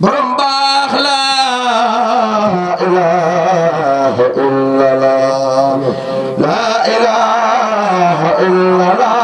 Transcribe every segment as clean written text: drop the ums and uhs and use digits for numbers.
borom baax la ilaha illallah la ilaha illallah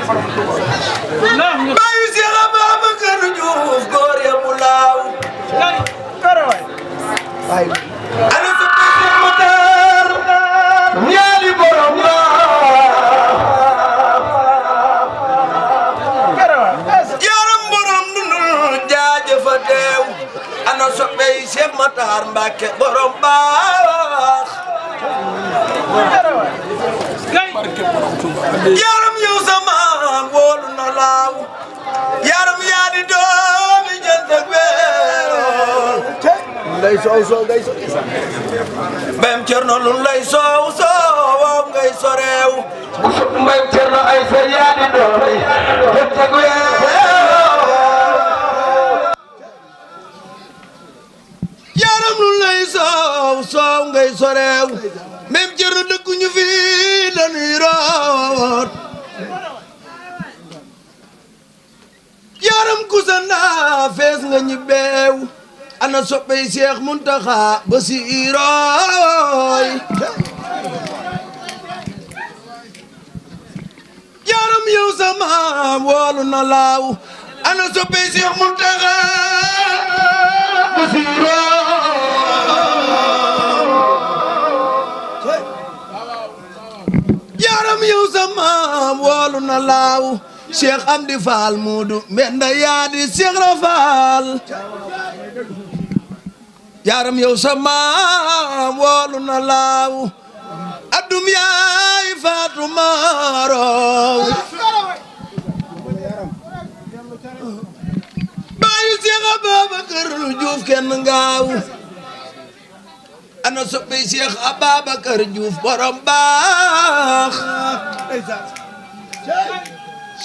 bayu Cheikh Ababacar Diouf góor ya bu laaw ana sa Cheikh Matar ñaali borom la yaram borom dundul jaajëfa teew ana soppey Cheikh Matar Mbacke borom baax yaram yow sama wóolu na laaw yaram yaa di doomi jënd ak weero ngay soow ngay so mbéyam Cerno lu lay soow ngay soreew mbéyam Cerno ay sa yaa di doomi jënd ak weero yaram lu lay soow ngay soreew mbéyam Cerno dëkkuñu fi dañuy root yaram kusanda fees nga ñi beew ana soppey Cheikh Muntaxa Basiroy yaram yow sama woolu na laaw ana soppey Cheikh Muntaxa Basiroy yaram yow sama woolu na laaw Cheikh Amdi Fall Moodu Mbenda yaadi Cheikh Rafal yaram yow sama woolu na laaw addum yaay Faatu Maaro bayu Cheikh Ababacar Diouf kenn ngaaw ana soppe Cheikh Ababacar Diouf borom baax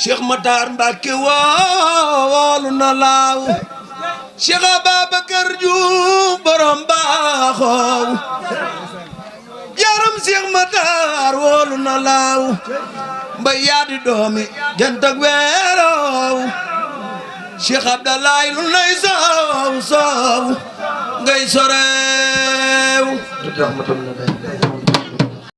Cheikh Matar Mbacke woolu na laaw Cheikh Ababacar Diouf borom baaxoow yaram Cheikh Matar woolu na laaw mbay yaadi doomi jant ak weeroow Cheikh Abdalaay lu lay soow ngay soreew